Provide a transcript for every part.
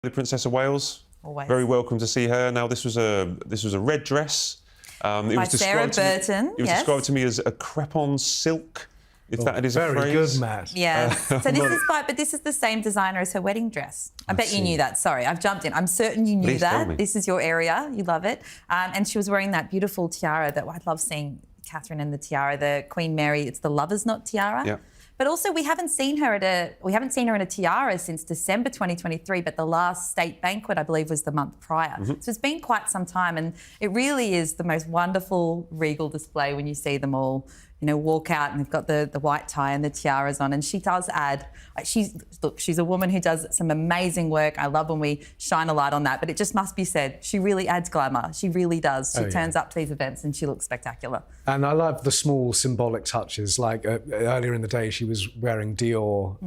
The Princess of Wales. Always. Very welcome to see her. Now, this was a red dress. By Sarah Burton. It was described to me as a crêpe silk, if that is a phrase. Very good, Matt. Yeah. So this is the same designer as her wedding dress. I bet you knew that. Sorry, I've jumped in. I'm certain you knew Please tell that. me. This is your area. You love it. And she was wearing that beautiful tiara that I love seeing. Catherine and the tiara, the Queen Mary. It's the Lover's Knot tiara. Yeah. But also, we haven't seen her in a tiara since December 2023. But the last state banquet, I believe, was the month prior. So it's been quite some time, and it really is the most wonderful regal display when you see them all, walk out and they've got the white tie and the tiaras on. And she does add. She's a woman who does some amazing work. I love when we shine a light on that. But it just must be said, she really adds glamour. She really does. She turns up to these events and she looks spectacular. And I love the small symbolic touches. Like earlier in the day, she was wearing Dior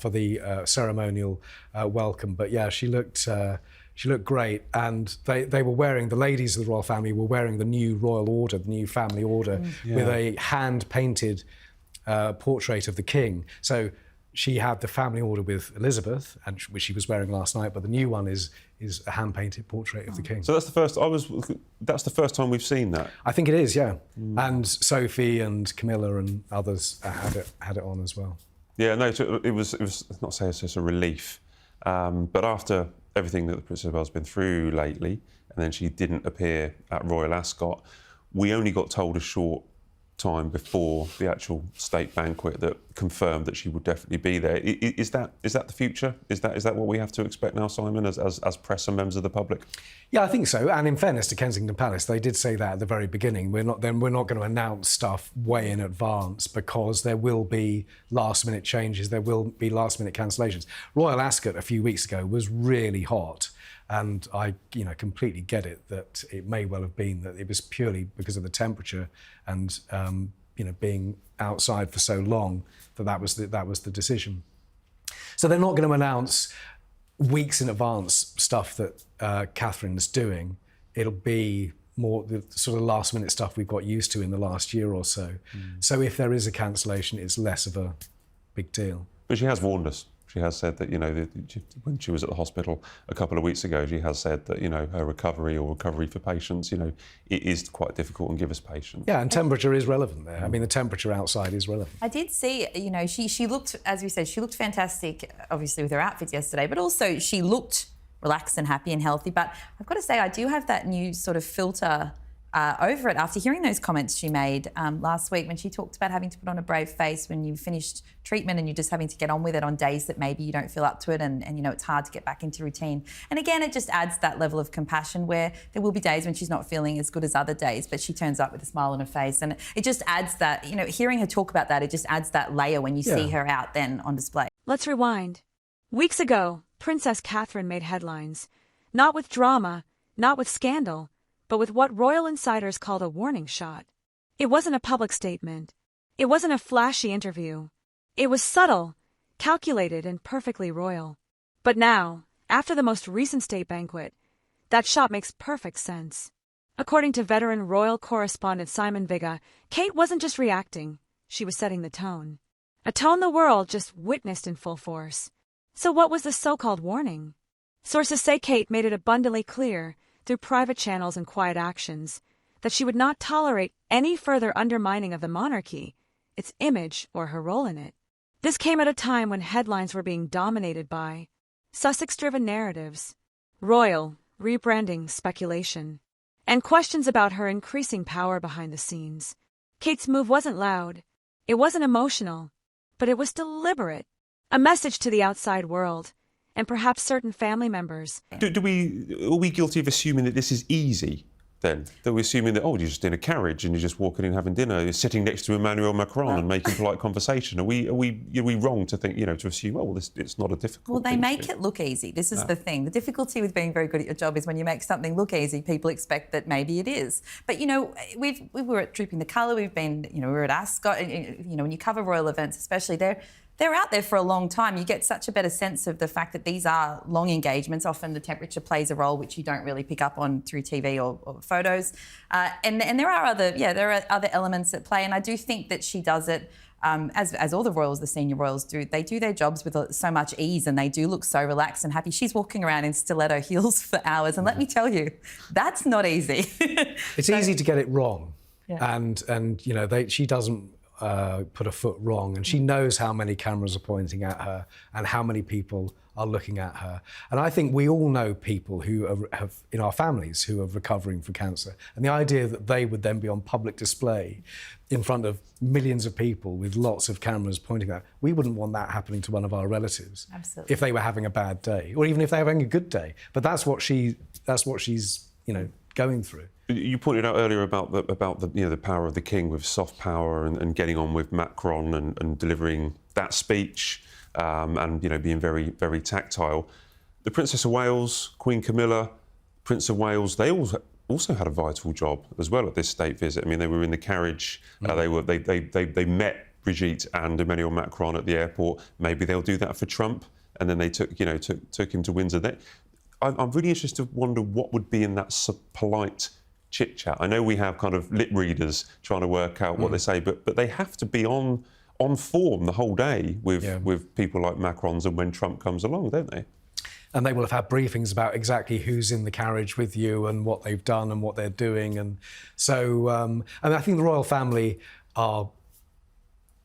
for the ceremonial welcome. But yeah, she looked great, and they were wearing, the ladies of the royal family were wearing the new royal order, the new family order, with a hand-painted portrait of the king. So she had the family order with Elizabeth, which she was wearing last night, but the new one is a hand-painted portrait of the king. So that's the first time we've seen that. I think it is, yeah. And Sophie and Camilla and others had it on as well. Yeah, no, it was not say it's just a relief, but after everything that the Princess of Wales has been through lately, and then she didn't appear at Royal Ascot, we only got told a short time before the actual state banquet that confirmed that she would definitely be there. Is that the future? Is that what we have to expect now, Simon, as press and members of the public? Yeah, I think so. And in fairness to Kensington Palace, they did say that at the very beginning. We're not going to announce stuff way in advance because there will be last-minute changes, there will be last-minute cancellations. Royal Ascot a few weeks ago was really hot. And I, completely get it that it may well have been that it was purely because of the temperature and, being outside for so long that was the decision. So they're not going to announce weeks in advance stuff that Catherine's doing. It'll be more the sort of last-minute stuff we've got used to in the last year or so. So if there is a cancellation, it's less of a big deal. But she has warned us. She has said that, when she was at the hospital a couple of weeks ago, she has said that, her recovery for patients, it is quite difficult and give us patience. Yeah, and temperature is relevant there. I mean, the temperature outside is relevant. I did see, she looked, as we said, she looked fantastic, obviously, with her outfits yesterday, but also she looked relaxed and happy and healthy. But I've got to say, I do have that new sort of filter over it after hearing those comments she made last week when she talked about having to put on a brave face when you finished treatment and you're just having to get on with it on days that maybe you don't feel up to it and it's hard to get back into routine. And again, it just adds that level of compassion where there will be days when she's not feeling as good as other days, but she turns up with a smile on her face. And it just adds that, hearing her talk about that, it just adds that layer when you see her out then on display. Let's rewind. Weeks ago, Princess Catherine made headlines. Not with drama, not with scandal, but with what royal insiders called a warning shot. It wasn't a public statement. It wasn't a flashy interview. It was subtle, calculated, and perfectly royal. But now, after the most recent state banquet, that shot makes perfect sense. According to veteran royal correspondent Simon Vigga, Kate wasn't just reacting, she was setting the tone. A tone the world just witnessed in full force. So what was the so-called warning? Sources say Kate made it abundantly clear through private channels and quiet actions, that she would not tolerate any further undermining of the monarchy, its image, or her role in it. This came at a time when headlines were being dominated by Sussex-driven narratives, royal, rebranding speculation, and questions about her increasing power behind the scenes. Kate's move wasn't loud, it wasn't emotional, but it was deliberate, a message to the outside world, and perhaps certain family members. Are we guilty of assuming that this is easy, then? That we're assuming that, you're just in a carriage and you're just walking in having dinner, you're sitting next to Emmanuel Macron and making polite conversation. Are we wrong to think, to assume, it's not a difficult Well, they thing make it look easy. This is the thing. The difficulty with being very good at your job is when you make something look easy, people expect that maybe it is. But, we were at Drooping the Colour, we've been, we were at Ascot, when you cover royal events especially, they're out there for a long time. You get such a better sense of the fact that these are long engagements. Often the temperature plays a role which you don't really pick up on through TV or photos. And there are other elements at play. And I do think that she does it as all the royals, the senior royals do, they do their jobs with so much ease and they do look so relaxed and happy. She's walking around in stiletto heels for hours, and let me tell you, that's not easy. It's easy to get it wrong, Yeah. and you know she doesn't put a foot wrong, and she knows how many cameras are pointing at her and how many people are looking at her. And I think we all know people who have in our families who are recovering from cancer, and the idea that they would then be on public display in front of millions of people with lots of cameras pointing at, we wouldn't want that happening to one of our relatives. Absolutely. If they were having a bad day, or even if they were having a good day. But that's what she's going through. You pointed out earlier about the power of the king with soft power and getting on with Macron and delivering that speech and being very, very tactile. The Princess of Wales, Queen Camilla, Prince of Wales, they also had a vital job as well at this state visit. I mean, they were in the carriage. They met Brigitte and Emmanuel Macron at the airport. Maybe they'll do that for Trump, and then they took him to Windsor. I'm really interested to wonder what would be in that polite chit-chat. I know we have kind of lip readers trying to work out what they say, but they have to be on form the whole day with people like Macron's and when Trump comes along, don't they? And they will have had briefings about exactly who's in the carriage with you and what they've done and what they're doing. And so, and I think the royal family are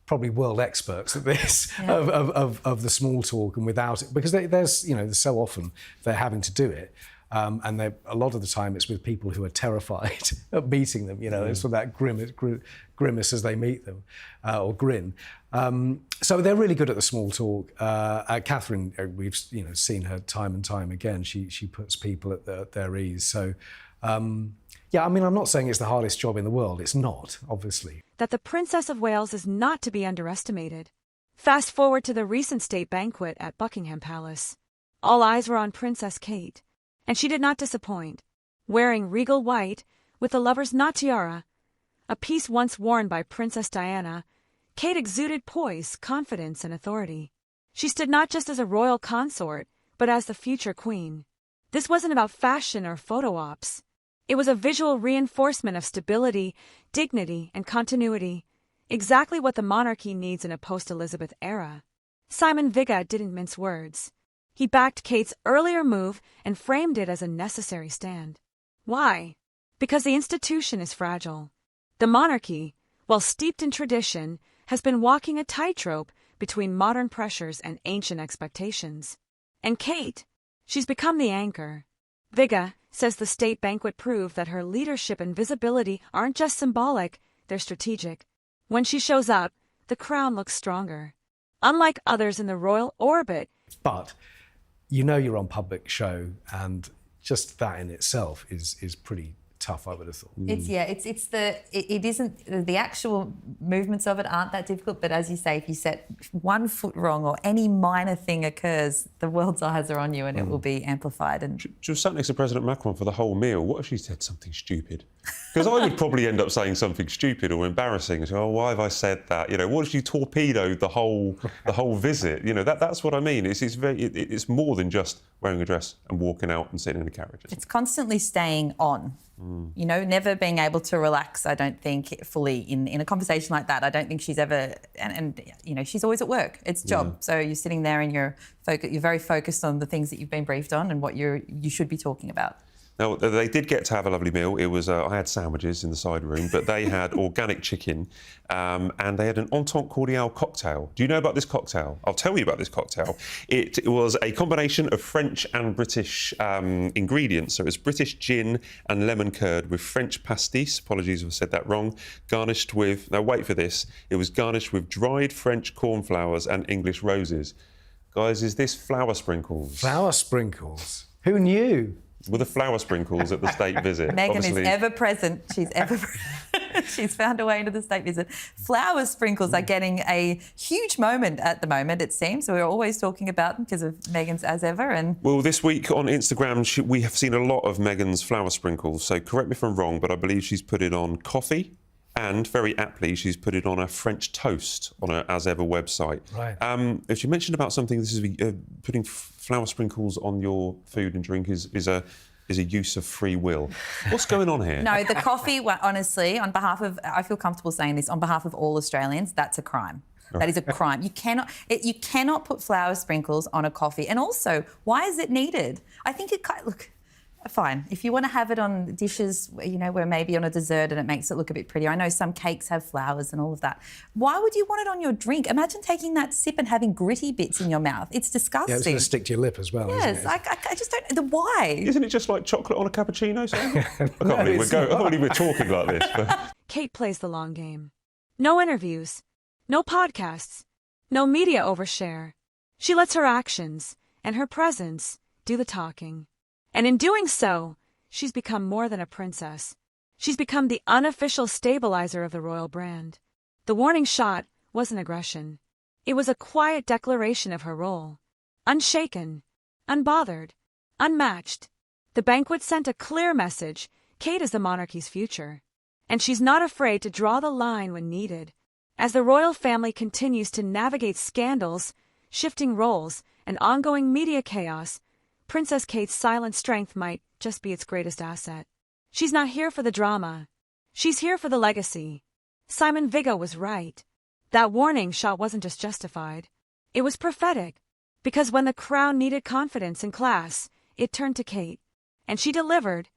probably world experts at this, of the small talk and without it, because there's so often they're having to do it. And a lot of the time it's with people who are terrified of meeting them. It's with that grimace as they meet them, or grin. So they're really good at the small talk. Catherine, we've seen her time and time again. She puts people at their ease. So, I'm not saying it's the hardest job in the world. It's not, obviously. That the Princess of Wales is not to be underestimated. Fast forward to the recent state banquet at Buckingham Palace. All eyes were on Princess Kate, and she did not disappoint. Wearing regal white, with the lover's knot tiara, a piece once worn by Princess Diana, Kate exuded poise, confidence, and authority. She stood not just as a royal consort, but as the future queen. This wasn't about fashion or photo ops. It was a visual reinforcement of stability, dignity, and continuity, exactly what the monarchy needs in a post-Elizabeth era. Simon Vigga didn't mince words. He backed Kate's earlier move and framed it as a necessary stand. Why? Because the institution is fragile. The monarchy, while steeped in tradition, has been walking a tightrope between modern pressures and ancient expectations. And Kate, she's become the anchor. Vigga says the state banquet proved that her leadership and visibility aren't just symbolic, they're strategic. When she shows up, the crown looks stronger. Unlike others in the royal orbit. But you're on public show, and just that in itself is pretty tough, I would have thought. It isn't the actual movements of it aren't that difficult, but as you say, if you set 1 foot wrong or any minor thing occurs, the world's eyes are on you and it will be amplified. And She was sat next to President Macron for the whole meal. What if she said something stupid? Because I would probably end up saying something stupid or embarrassing. So, why have I said that? What if you torpedoed the whole visit? That's what I mean. It's more than just wearing a dress and walking out and sitting in a carriage. it's constantly staying on. Never being able to relax, I don't think, fully in a conversation like that. I don't think she's ever, and she's always at work. It's job. So you're sitting there and you're very focused on the things that you've been briefed on and what you should be talking about. Now, they did get to have a lovely meal. It was I had sandwiches in the side room, but they had organic chicken and they had an Entente Cordiale cocktail. Do you know about this cocktail? I'll tell you about this cocktail. It was a combination of French and British ingredients. So it was British gin and lemon curd with French pastis, apologies if I said that wrong, garnished with, now wait for this, it was garnished with dried French cornflowers and English roses. Guys, is this flower sprinkles? Flower sprinkles? Who knew? With the flower sprinkles at the state visit. Meghan Obviously, is ever present. She's found a way into the state visit. Flower sprinkles are getting a huge moment at the moment, it seems. We're always talking about them because of Meghan's as ever. And well, this week on Instagram, we have seen a lot of Meghan's flower sprinkles. So correct me if I'm wrong, but I believe she's put it on coffee. And very aptly, she's put it on a French toast on her As Ever website. Right. If she mentioned about something, this is putting flower sprinkles on your food and drink is a is a use of free will. What's going on here? No, the coffee, honestly, on behalf of, I feel comfortable saying this, on behalf of all Australians, that's a crime. That is a crime. You cannot put flour sprinkles on a coffee. And also, why is it needed? I think look, fine. If you want to have it on dishes, where maybe on a dessert and it makes it look a bit prettier. I know some cakes have flowers and all of that. Why would you want it on your drink? Imagine taking that sip and having gritty bits in your mouth. It's disgusting. Yeah, it's going to stick to your lip as well. Yes, isn't it? I just don't. Why? Isn't it just like chocolate on a cappuccino? I can't believe we're talking like this. But... Kate plays the long game. No interviews, no podcasts, no media overshare. She lets her actions and her presence do the talking. And in doing so, she's become more than a princess. She's become the unofficial stabilizer of the royal brand. The warning shot wasn't aggression. It was a quiet declaration of her role. Unshaken, unbothered, unmatched. The banquet sent a clear message: Kate is the monarchy's future. And she's not afraid to draw the line when needed. As the royal family continues to navigate scandals, shifting roles, and ongoing media chaos, Princess Kate's silent strength might just be its greatest asset. She's not here for the drama. She's here for the legacy. Simon Vigo was right. That warning shot wasn't just justified. It was prophetic. Because when the crown needed confidence and class, it turned to Kate. And she delivered